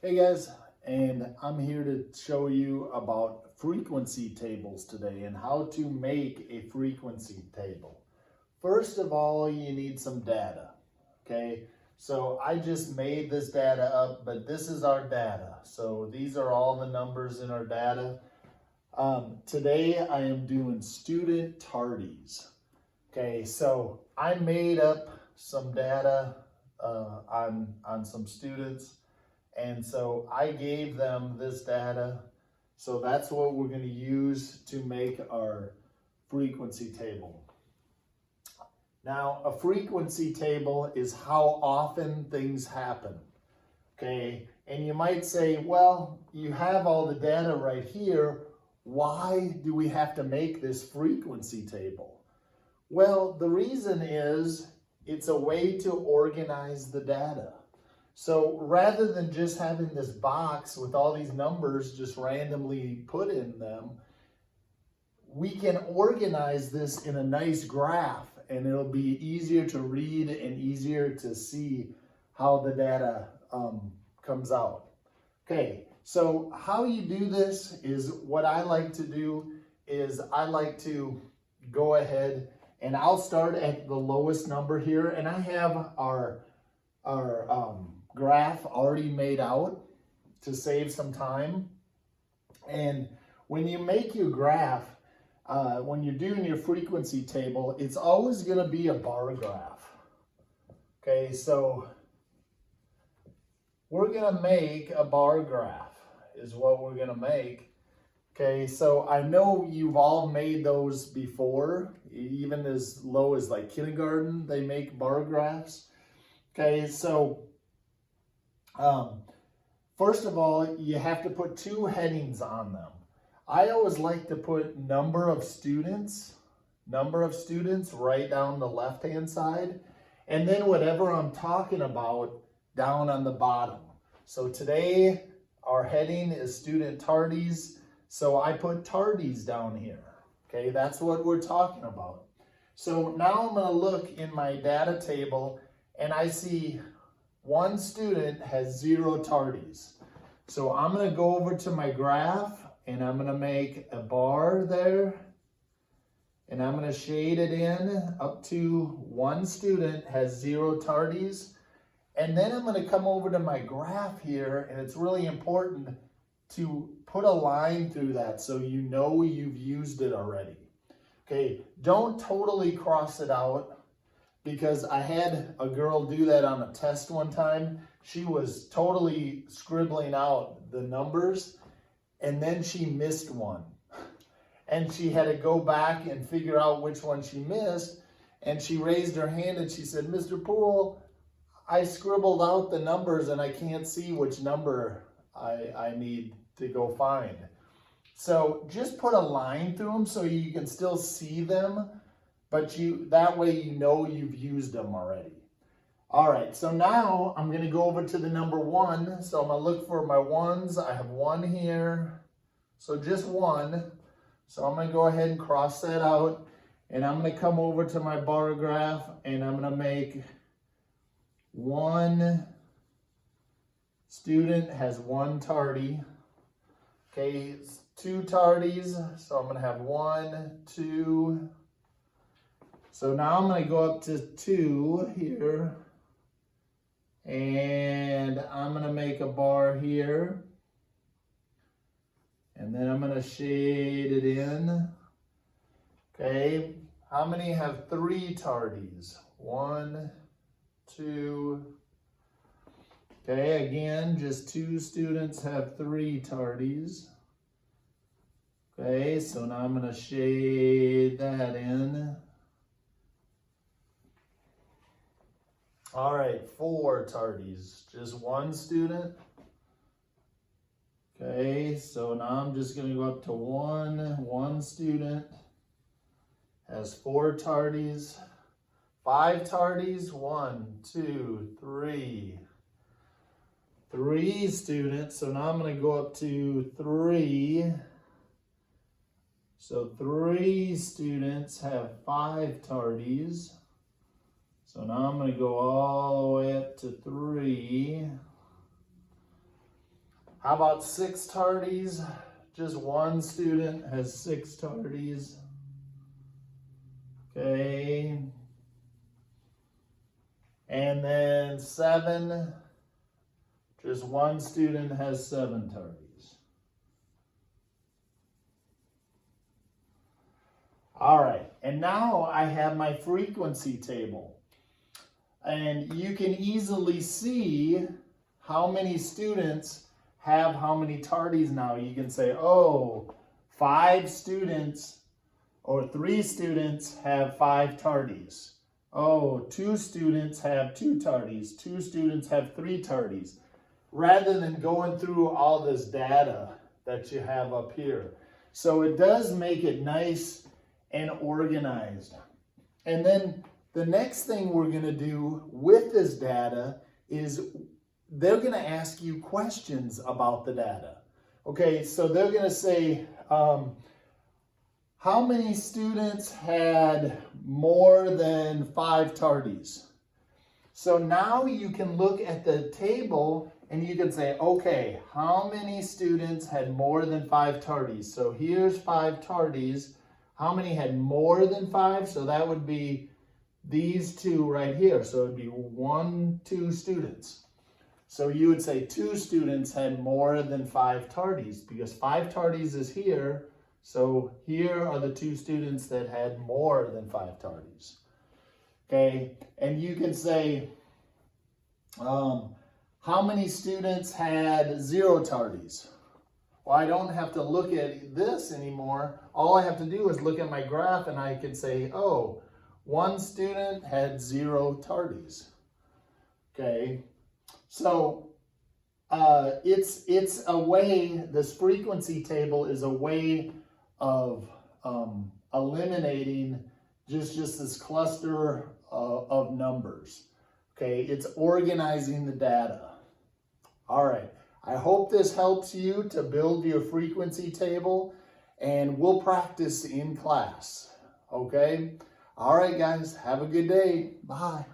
Hey guys, and I'm here to show you about frequency tables today and how to make a frequency table. First of all, you need some data, okay? So I just made this data up, but this is our data. So these are all the numbers in our data. Today I am doing student tardies. Okay, so I made up some data on some students. And so I gave them this data. So that's what we're going to use to make our frequency table. Now, a frequency table is how often things happen. Okay, and you might say, well, you have all the data right here. Why do we have to make this frequency table? Well, the reason is it's a way to organize the data. So rather than just having this box with all these numbers just randomly put in them, we can organize this in a nice graph and it'll be easier to read and easier to see how the data comes out. Okay, so how you do this is what I like to do is I like to go ahead and I'll start at the lowest number here, and I have our graph already made out to save some time. And when you make your graph, when you're doing your frequency table, it's always going to be a bar graph. Okay, so we're going to make a bar graph is what we're going to make. Okay, so I know you've all made those before, even as low as like kindergarten, they make bar graphs. Okay, so first of all, you have to put two headings on them. I always like to put number of students right down the left-hand side, and then whatever I'm talking about down on the bottom. So today, our heading is student tardies, so I put tardies down here. Okay, that's what we're talking about. So now I'm going to look in my data table, and I see one student has 0 tardies. So I'm going to go over to my graph and I'm going to make a bar there. And I'm going to shade it in up to one student has 0 tardies. And then I'm going to come over to my graph here, and it's really important to put a line through that so you know you've used it already. Okay, don't totally cross it out, because I had a girl do that on a test one time. She was totally scribbling out the numbers, and then she missed one. And she had to go back and figure out which one she missed, and she raised her hand and she said, Mr. Poole, I scribbled out the numbers and I can't see which number I need to go find. So just put a line through them so you can still see them, but that way you know you've used them already. All right, so now I'm going to go over to the number 1. So I'm going to look for my ones. I have 1 here, so just 1. So I'm going to go ahead and cross that out, and I'm going to come over to my bar graph, and I'm going to make 1 student has 1 tardy. Okay, 2 tardies, so I'm going to have 1, 2. So now I'm going to go up to 2 here, and I'm going to make a bar here, and then I'm going to shade it in. Okay, how many have 3 tardies? 1, 2. Okay, again, just 2 students have 3 tardies. Okay, so now I'm going to shade that in. All right, 4 tardies, just 1 student. Okay, so now I'm just going to go up to 1 student has 4 tardies. 5 tardies, 1, 2, 3. 3 students, so now I'm going to go up to 3. So 3 students have 5 tardies. So now I'm going to go all the way up to 3. How about 6 tardies? Just one student has 6 tardies. Okay. And then 7, just one student has 7 tardies. All right, and now I have my frequency table. And you can easily see how many students have how many tardies now. You can say, oh, 5 students or 3 students have 5 tardies. Oh, 2 students have 2 tardies. 2 students have 3 tardies. Rather than going through all this data that you have up here. So it does make it nice and organized. And then the next thing we're going to do with this data is they're going to ask you questions about the data. Okay, so they're going to say, how many students had more than 5 tardies? So now you can look at the table and you can say, okay, how many students had more than 5 tardies? So here's 5 tardies. How many had more than 5? So that would be these 2 right here. So it would be 1, 2 students. So you would say 2 students had more than 5 tardies because 5 tardies is here. So here are the 2 students that had more than 5 tardies. Okay, and you can say, how many students had 0 tardies? Well, I don't have to look at this anymore. All I have to do is look at my graph and I can say, oh, 1 student had 0 tardies. Okay, so it's a way, this frequency table is a way of eliminating just this cluster of numbers. Okay, it's organizing the data. All right, I hope this helps you to build your frequency table, and we'll practice in class. Okay, all right guys, have a good day. Bye.